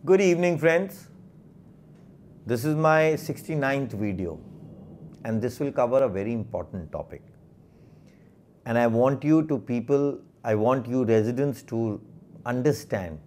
Good evening, friends. This is my 69th video and this will cover a very important topic. And I want you residents to understand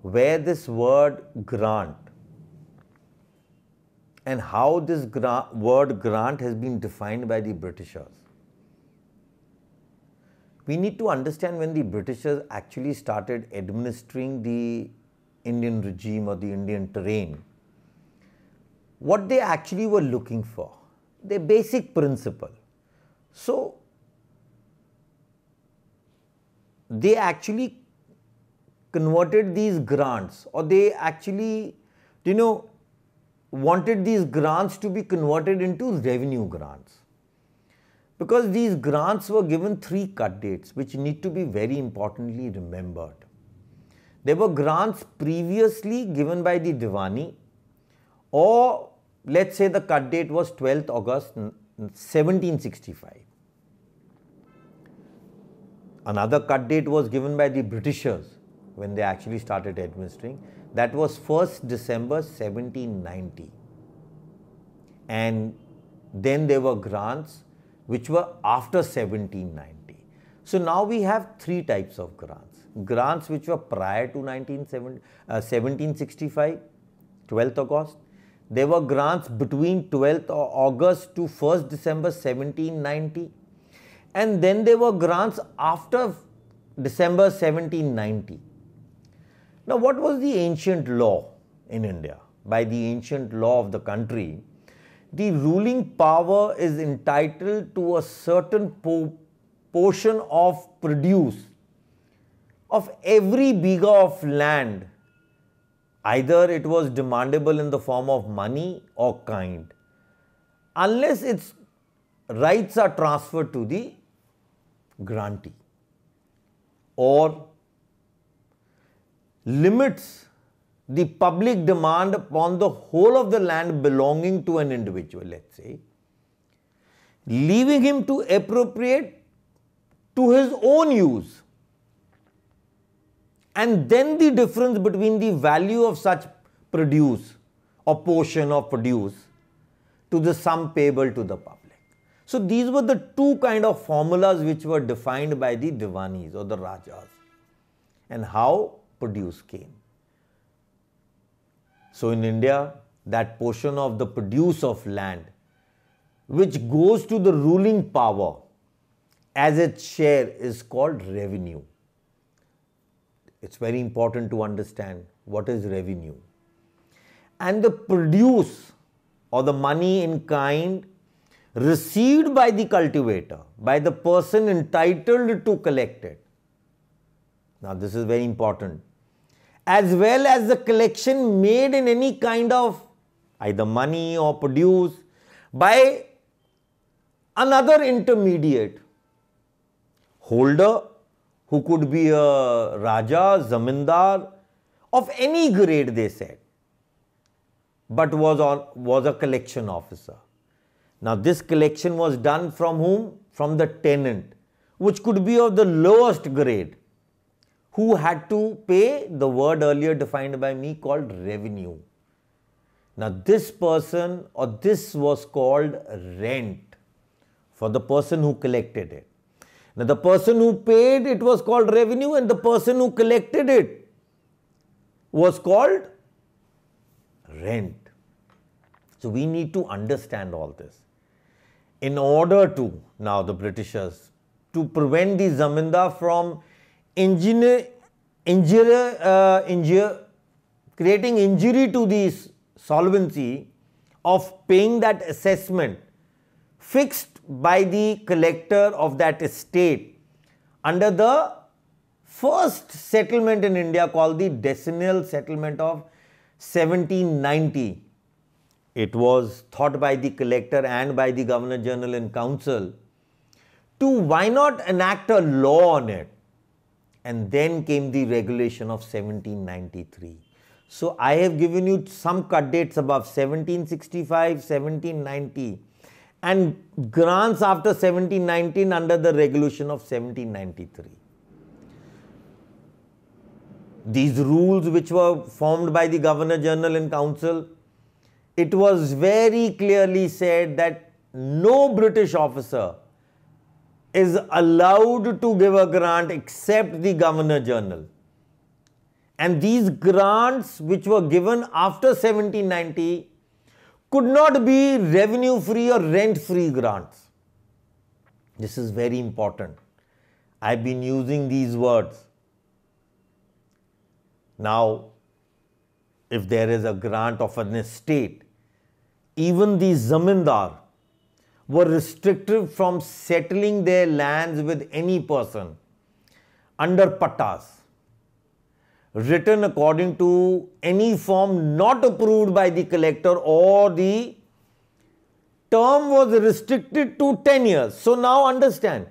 where this word grant and how this word grant has been defined by the Britishers. We need to understand when the Britishers actually started administering the Indian regime or the Indian terrain, what they actually were looking for, their basic principle. So, they actually converted these grants, or they actually, wanted these grants to be converted into revenue grants. Because these grants were given 3 cut dates, which need to be very importantly remembered. There were grants previously given by the Dewanny, or let's say the cut date was 12th August 1765. Another cut date was given by the Britishers when they actually started administering. That was 1st December 1790. And then there were grants which were after 1790. So now we have 3 types of grants. Grants which were prior to 1765, 12th August. There were grants between 12th August to 1st December 1790. And then there were grants after December 1790. Now, what was the ancient law in India? By the ancient law of the country, the ruling power is entitled to a certain portion of produce of every biga of land. Either it was demandable in the form of money or kind, unless its rights are transferred to the grantee, or limits the public demand upon the whole of the land belonging to an individual, let's say, leaving him to appropriate to his own use. And then the difference between the value of such produce or portion of produce to the sum payable to the public. So these were the 2 kind of formulas which were defined by the Dewanis or the Rajas, and how produce came. So in India, that portion of the produce of land which goes to the ruling power as its share is called revenue. It's very important to understand what is revenue. And the produce or the money in kind received by the cultivator, by the person entitled to collect it. Now this is very important. As well as the collection made in any kind of either money or produce by another intermediate holder, who could be a Raja, Zamindar, of any grade, they said, but was a collection officer. Now this collection was done from whom? From the tenant, which could be of the lowest grade, who had to pay the word earlier defined by me called revenue. Now this person, or this was called rent for the person who collected it. Now the person who paid it was called revenue, and the person who collected it was called rent. So we need to understand all this. In order to, now the Britishers, to prevent the zamindar from creating injury to the solvency of paying that assessment fixed by the collector of that estate under the first settlement in India called the decennial settlement of 1790. It was thought by the collector and by the Governor General in Council to why not enact a law on it. And then came the regulation of 1793. So I have given you some cut dates above 1765, 1790 and grants after 1719 under the regulation of 1793. these rules which were formed by the Governor General and Council, it was very clearly said that no British officer is allowed to give a grant except the Governor General. And these grants which were given after 1790 could not be revenue-free or rent-free grants. This is very important. I've been using these words. Now, if there is a grant of an estate, even the zamindar were restricted from settling their lands with any person under pattas, written according to any form not approved by the collector, or the term was restricted to 10 years. So now understand,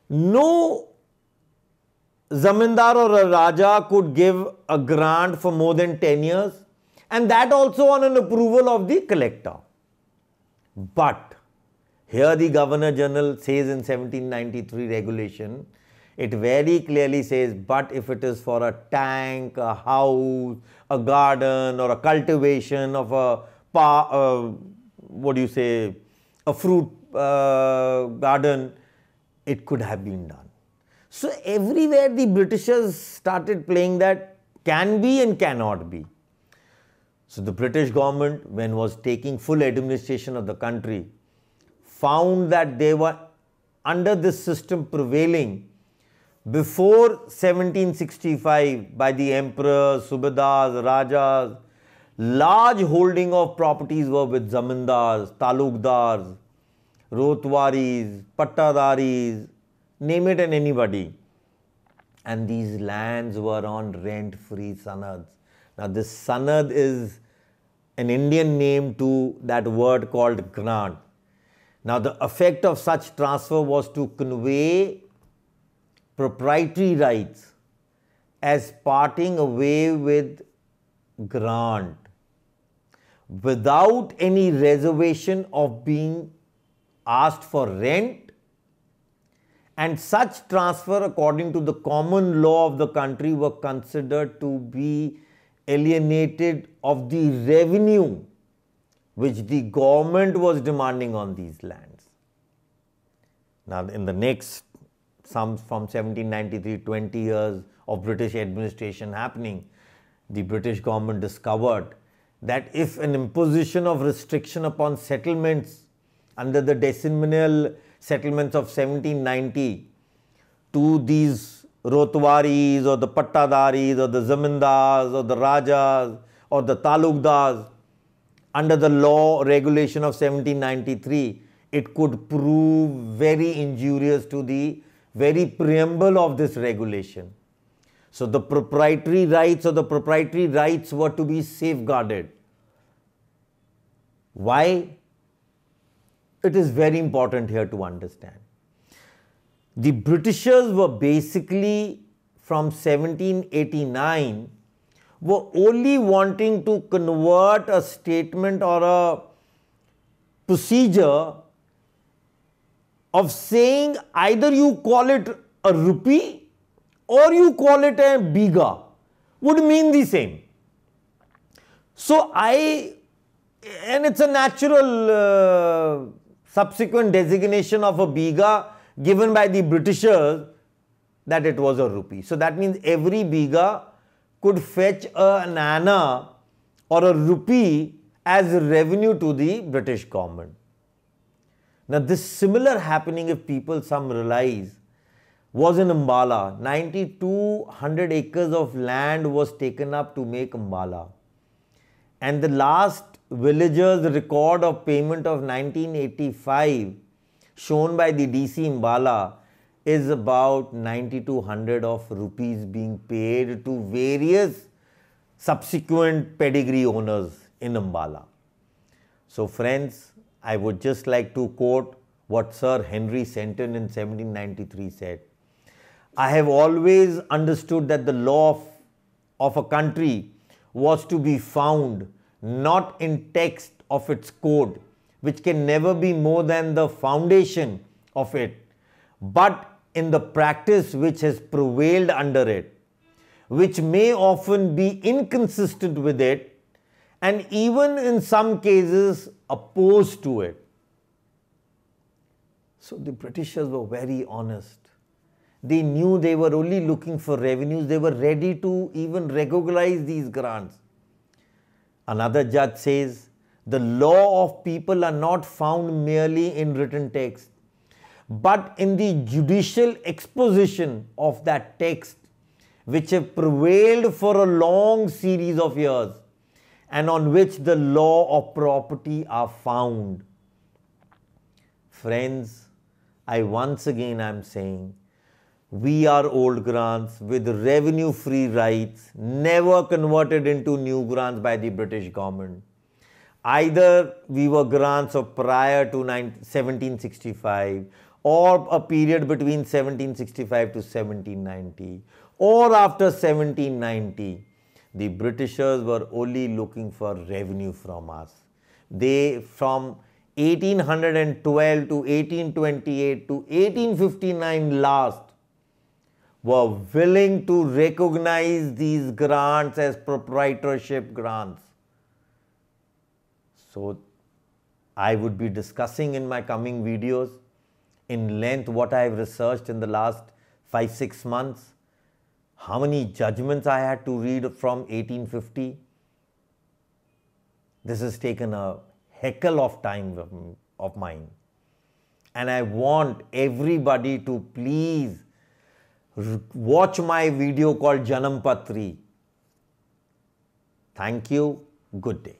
no zamindar or a raja could give a grant for more than 10 years, and that also on an approval of the collector. But here the Governor General says in 1793 regulation, it very clearly says, but if it is for a tank, a house, a garden, or a cultivation of a a fruit garden, it could have been done. So everywhere the Britishers started playing that can be and cannot be. So the British government, when was taking full administration of the country, found that they were under this system prevailing before 1765 by the emperors, subedars, rajas. Large holding of properties were with zamindars, talukdars, rotwaris, pattadaris, name it and anybody. And these lands were on rent-free sanads. Now this sanad is an Indian name to that word called grant. Now the effect of such transfer was to convey proprietary rights as parting away with grant, without any reservation of being asked for rent, and such transfer according to the common law of the country were considered to be alienated of the revenue which the government was demanding on these lands. Now in the next, from 1793, 20 years of British administration happening, the British government discovered that if an imposition of restriction upon settlements under the decimal settlements of 1790 to these rotwaris or the pattadaris or the zamindars or the rajas or the talukdars under the law regulation of 1793, it could prove very injurious to the very preamble of this regulation. So the proprietary rights were to be safeguarded. Why? It is very important here to understand. The Britishers were basically from 1789 were only wanting to convert a statement or a procedure of saying either you call it a rupee or you call it a biga, would mean the same. So and it's a natural subsequent designation of a biga given by the Britishers that it was a rupee. So that means every biga could fetch an anna or a rupee as revenue to the British government. Now this similar happening, if some realize, was in Ambala. 9,200 acres of land was taken up to make Ambala. And the last villagers' record of payment of 1985 shown by the DC Ambala is about 9,200 of rupees being paid to various subsequent pedigree owners in Ambala. So friends, I would just like to quote what Sir Henry Seton in 1793 said. I have always understood that the law of a country was to be found not in text of its code, which can never be more than the foundation of it, but in the practice which has prevailed under it, which may often be inconsistent with it and even in some cases opposed to it. So the Britishers were very honest. They knew they were only looking for revenues. They were ready to even recognize these grants. Another judge says, the law of people are not found merely in written text, but in the judicial exposition of that text, which have prevailed for a long series of years and on which the law of property are found. Friends, once again I'm saying, we are old grants with revenue-free rights, never converted into new grants by the British government. Either we were grants of prior to 1765 or a period between 1765 to 1790 or after 1790. The Britishers were only looking for revenue from us. They, from 1812 to 1828 to 1859 last, were willing to recognize these grants as proprietorship grants. So, I would be discussing in my coming videos in length what I have researched in the last 5-6 months, how many judgments I had to read from 1850. This has taken a heckle of time of mine. And I want everybody to please watch my video called Janam Patri. Thank you. Good day.